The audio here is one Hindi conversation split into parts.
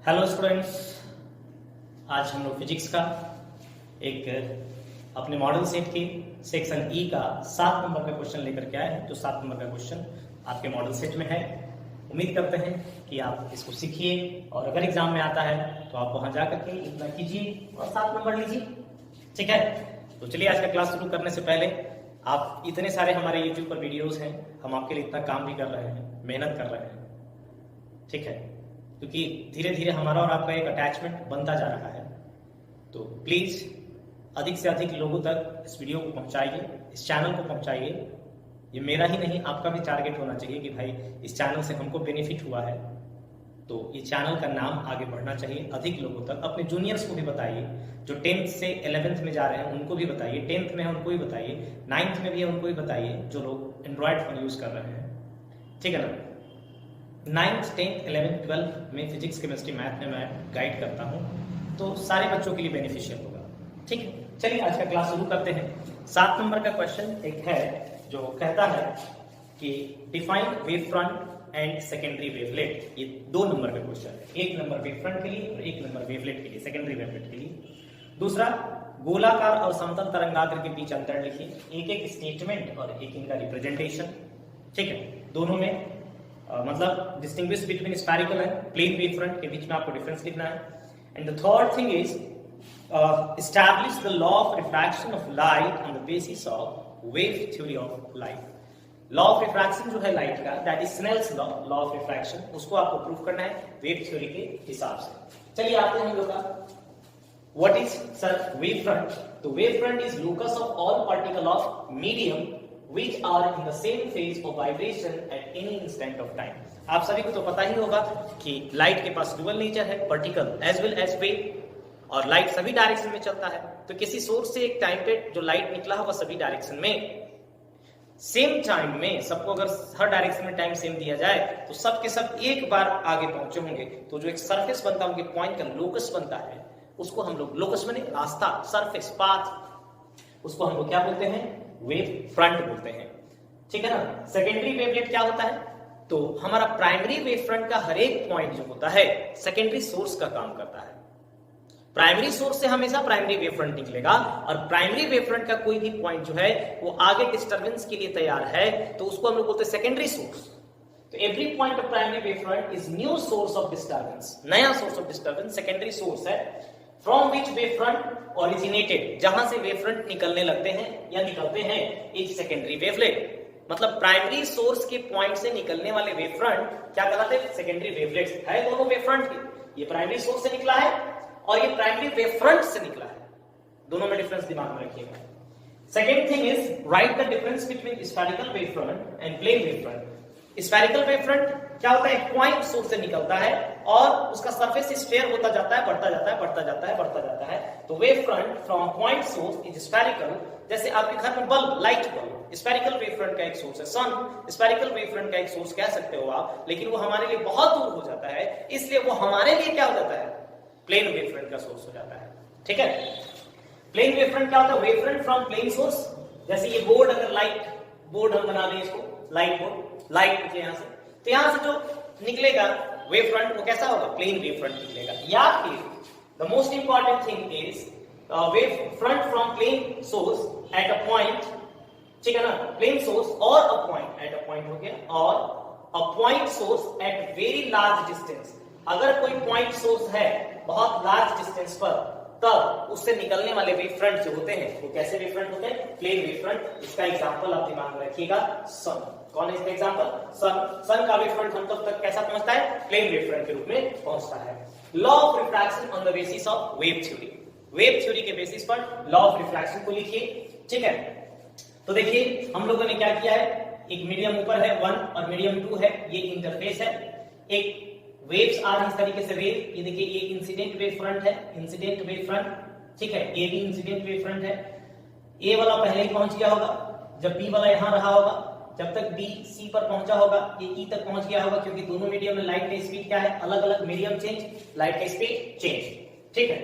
हेलो स्टूडेंट्स, आज हम लोग फिजिक्स का एक अपने मॉडल सेट के सेक्शन ई का 7 नंबर का क्वेश्चन लेकर के आए हैं। जो 7 नंबर का क्वेश्चन आपके मॉडल सेट में है। उम्मीद करते हैं कि आप इसको सीखिए और अगर एग्जाम में आता है तो आप वहां जाकर के इतना कीजिए और 7 नंबर लीजिए। ठीक है, तो चलिए आज का क्लास शुरू करने से पहले, आप इतने सारे हमारे यूट्यूब पर वीडियोस हैं, हम आपके लिए इतना काम भी कर रहे हैं, मेहनत कर रहे हैं। ठीक है, क्योंकि धीरे धीरे हमारा और आपका एक अटैचमेंट बनता जा रहा है। तो प्लीज अधिक से अधिक लोगों तक इस वीडियो को पहुंचाइए, इस चैनल को पहुंचाइए। ये मेरा ही नहीं, आपका भी टारगेट होना चाहिए कि भाई इस चैनल से हमको बेनिफिट हुआ है, तो ये चैनल का नाम आगे बढ़ना चाहिए अधिक लोगों तक। अपने जूनियर्स को भी बताइए, जो 10th से 11th में जा रहे हैं उनको भी बताइए, 10th में है उनको भी बताइए, 9th में भी है उनको भी बताइए, जो लोग एंड्रॉयड फोन यूज कर रहे हैं। ठीक है ना, 9th, 10th, 11th, 12th में फिजिक्स, केमिस्ट्री, मैथ में मैं गाइड करता हूँ, तो सारे बच्चों के लिए बेनिफिशियल होगा। ठीक है, चलिए आज का क्लास शुरू करते हैं। 7 नंबर का क्वेश्चन एक है जो कहता है कि define wave front and secondary wavelet. ये 2 नंबर का क्वेश्चन है, 1 नंबर वेव फ्रंट के लिए और 1 नंबर वेवलेट के लिए, सेकेंडरी वेवलेट के लिए। दूसरा, गोलाकार और समतल तरंगाग्र के बीच अंतर लिखिए। एक एक स्टेटमेंट और एक इनका रिप्रेजेंटेशन। ठीक है, दोनों में मतलब distinguish between spherical and plane wave front के बीच में आपको डिफरेंस लिखना है। And the third thing is establish the law of refraction of light on the basis of wave theory of light. Law of refraction जो है लाइट का, that is Snell's law, law of refraction, उसको आपको प्रूव करना है वेव थ्योरी के हिसाब से। चलिए आते हैं हम लोग का what is sir wave front. तो wave front is locus of all particle of medium which are in the same phase of vibration at any instant of time। आप सभी को तो पता ही होगा कि लाइट के पास डुअल नेचर है, particle as well as wave, और लाइट सभी डायरेक्शन में चलता है। तो किसी सोर्स से एक टाइम पे जो लाइट निकला होगा सभी डायरेक्शन में, सेम टाइम में सबको अगर हर डायरेक्शन में टाइम सेम दिया जाए तो सब के सब एक बार आगे पहुंचे होंगे। तो जो एक सरफेस बनता है उनके पॉइंट का लोकस बनता है, उसको हम लोग, लोकस माने रास्ता, सरफेस, पाथ, उसको हम लोग क्या बोलते हैं, वेव फ्रंट बोलते हैं। ठीक है ना। सेकेंडरी वेवलेट क्या होता है, तो हमारा प्राइमरी वेव फ्रंट का हर एक पॉइंट जो होता है सेकेंडरी सोर्स का काम करता है। प्राइमरी सोर्स से हमेशा प्राइमरी वेव फ्रंट निकलेगा, और प्राइमरी वेव फ्रंट का कोई भी पॉइंट जो है वो आगे डिस्टर्बेंस के लिए तैयार है, तो उसको हम लोग बोलते हैं सेकेंडरी सोर्स। तो every point of primary wave front is new source of disturbance, नया source of disturbance secondary source है। From which wave front originated, जहां से वेव फ्रंट निकलने लगते हैं या निकलते हैं, इज सेकेंडरी वेवलेट। मतलब प्राइमरी सोर्स के पॉइंट से निकलने वाले वेव फ्रंट क्या कहलाते हैं, सेकेंडरी वेवलेट्स है। दोनों वेव फ्रंट के, ये प्राइमरी सोर्स से निकला है और ये प्राइमरी वेव फ्रंट से निकला है, दोनों में डिफरेंस दिमाग में रखिएगा। Second thing is write the difference between spherical wave front and plane wave front. Spherical wave front क्या होता है, एक पॉइंट सोर्स से निकलता है और उसका सरफेस स्फीयर होता जाता है, बढ़ता जाता है, बढ़ता जाता है, बढ़ता जाता है। तो wave front from point source is spherical. जैसे आपके घर में bulb, light bulb, spherical wave front का एक सोर्स है। सन स्फेरिकल वेव फ्रंट का एक सोर्स कह सकते हो आप, लेकिन वो हमारे लिए बहुत दूर हो जाता है, इसलिए वो हमारे लिए क्या हो जाता है, प्लेन वेव फ्रंट का सोर्स हो जाता है। ठीक है, प्लेन वेव फ्रंट क्या होता है, wave front from plane source. जैसे ये बोर्ड, अगर लाइट बोर्ड हम बना दें इसको, लाइट बोर्ड, लाइट निकले यहां से, तो यहां से जो निकलेगा वेव फ्रंट वो कैसा होगा, प्लेन वेव फ्रंट निकलेगा। या फिर the most important thing is wave front from plane source at a point. ठीक है ना, प्लेन सोर्स और a point, at a point हो गया, और a point source at very large distance. अगर कोई पॉइंट सोर्स है बहुत लार्ज डिस्टेंस पर, तब उससे निकलने वाले वेव फ्रंट जो होते हैं वो कैसे वेव फ्रंट होते हैं, प्लेन वेव फ्रंट। इसका एग्जांपल आप दिमाग में रखिएगा, सन। कौन है इसका एग्जांपल, सन। सन का वेव फ्रंट हम तक कैसा पहुंचता है, प्लेन वेव फ्रंट के रूप में पहुंचता है। Law of refraction on the basis of wave theory. Wave theory के बेसिस पर लॉ ऑफ रिफ्रैक्शन को लिखिए। ठीक है, तो देखिए हम लोगों ने क्या किया है, एक मीडियम ऊपर है 1 और मीडियम 2 है, ये इंटरफेस है। एक वेव्स आ रही इस तरीके से वेव, ये देखिए ये इंसिडेंट वेव फ्रंट है, इंसिडेंट वेव फ्रंट। ठीक है, ये भी इंसिडेंट वेव फ्रंट है। ए वाला पहले ही पहुंच गया होगा, जब बी वाला यहां रहा होगा, जब तक बी सी पर पहुंचा होगा ये ई तक पहुंच गया होगा, क्योंकि दोनों मीडियम में लाइट का स्पीड क्या है, अलग अलग मीडियम चेंज, लाइट का स्पीड चेंज। ठीक है,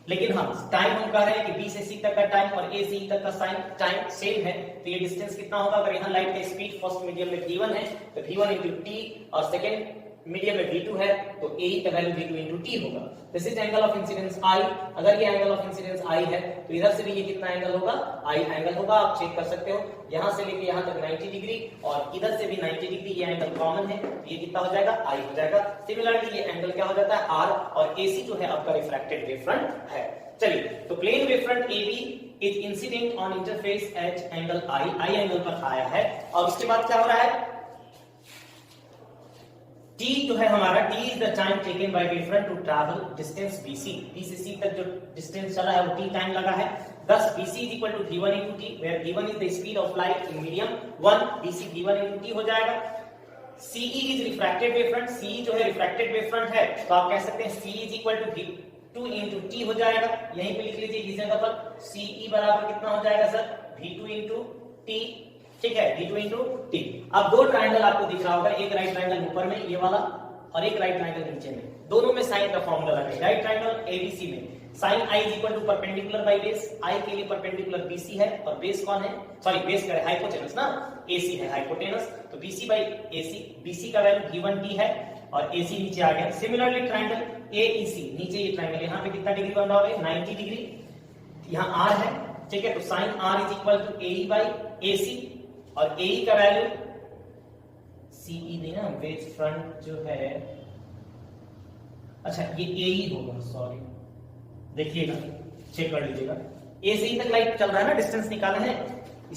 लेकिन हाँ टाइम हम कह रहे हैं कि बी से सी तक का टाइम और ए से ई तक का टाइम सेम है, तो ये डिस्टेंस कितना होगा, अगर यहाँ लाइट का स्पीड फर्स्ट मीडियम में v1 है तो v1 × t और सेकेंड मीडियम में V2 है तो AE का वैल्यू V2 into T होगा। This is angle of incidence I। अगर ये एंगल ऑफ इंसिडेंस I है तो इधर से भी ये कितना एंगल होगा, I एंगल होगा। आप चेक कर सकते हो, यहां से लेके यहां तक 90 डिग्री और इधर से भी 90 डिग्री, ये एंगल कॉमन है तो ये कितना हो जाएगा, I हो जाएगा। सिमिलरली ये एंगल क्या हो जाता है, R, और AC जो है आपका रिफ्रैक्टेड वेव फ्रंट है। चलिए, तो plane wave front AB is incident on interface at angle I angle पर आया है। और उसके बाद क्या हो रहा है, T जो है हमारा, T is the time taken by wavefront to travel distance BC। B से C तक जो डिस्टेंस चला है वो T टाइम लगा है। Thus BC is equal to V1 into T, where V1 is the speed of light in medium 1, BC V1 into T हो जाएगा। CE is refracted wavefront, CE जो है refracted wavefront है तो आप कह सकते हैं CE is equal to V2 into T हो जाएगा। यहीं पे लिख लीजिए इस जगह पर, CE बराबर कितना हो जाएगा सर, V2 into T, ठीक है, V2 into T। अब दो ट्रायंगल आपको दिख रहा होगा, एक राइट ट्रायंगल ऊपर में ये वाला और एक राइट ट्रायंगल नीचे में, दोनों में साइन का फॉर्मूला लगा। राइट ट्रायंगल ABC में sin I is equal to perpendicular by base, I के लिए परपेंडिकुलर BC है और बेस कौन है, सॉरी बेस का हाइपोटेनस ना, AC है हाइपोटेनस, तो BC by AC, BC का वैल्यू V1T है और AC नीचे आ गया। सिमिलरली ट्रायंगल AEC, नीचे ये ट्रायंगल यहाँ पे कितना डिग्री बन रहा है, 90 डिग्री, यहाँ R है, ठीक है, तो sin R is equal to AE by AC और AE का वैल्यू CE नहीं ना, वेव फ्रंट जो है, अच्छा ये AE होगा, सॉरी देखिएगा, चेक कर लीजिएगा, A से E तक लाइट चल रहा है ना, डिस्टेंस निकाला है,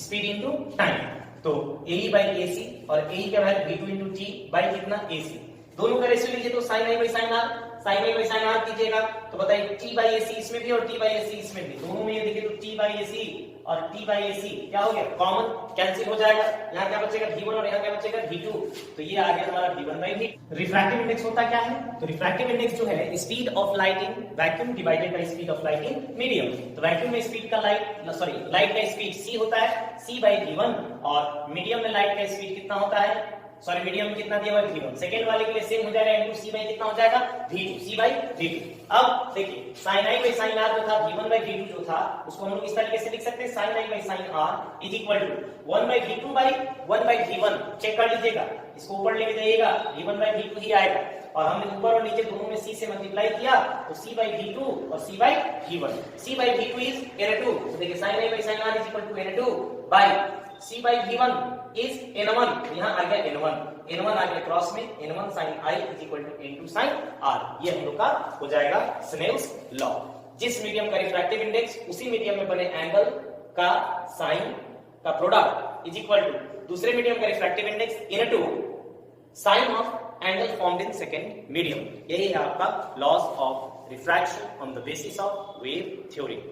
स्पीड इनटू टाइम, तो AE by AC और AE का value V2 into T by कितना AC, दोनों का रेशियो लीजिए तो sin I by sin R, sin I by sin R कीजिएगा तो बताइए T by AC इसमें भी और T by AC इसमें भी, दोनों में ये देखिए तो T by AC और T by AC क्या हो गया, कॉमन कैंसिल हो जाएगा, यहाँ क्या बचेगा V1 और यहाँ क्या बचेगा V2, तो ये आ गया हमारा V1 by V2। Refractive index होता क्या है, तो रिफ्रैक्टिव इंडेक्स जो है speed of light in vacuum divided by speed of light in medium. तो वैक्यूम में स्पीड का लाइट का स्पीड c होता है, c by V1, और मीडियम में लाइट का स्पीड कितना होता है, सॉरी मीडियम में कितना दिया हुआ है V1, सेकंड वाले के लिए सेम हो जाएगा इनटू c by कितना हो जाएगा V2, c by V2। अब देखिए sin I by sin R जो था, V1 by V2 जो था, उसको हम लोग इस तरीके से लिख सकते हैं, sin I by sin R is equal to 1 by V2 by 1 by V1। Check कर लीजिएगा, इसको ऊपर लेके जाइएगा, V1 by V2 ही आएगा, और हमने ऊपर और नीचे दोनों में c से मल्टीप्लाई किया तो c by V2 और c by V1, c by V2 is n2, तो देखिए sin I by sin R is equal to n2 by c by V1 is n1, यहाँ आ गया n1 आ गया क्रॉस में, n1 sin I is equal to n2 sin R, ये हम लोग का हो जाएगा स्नेल्स लॉ। जिस मीडियम का रिफ्रैक्टिव इंडेक्स उसी मीडियम में बने एंगल का साइन का प्रोडक्ट इज इक्वल टू दूसरे मीडियम का refractive index into sine of angle formed in second medium. यही है आपका laws of refraction on the basis of wave theory.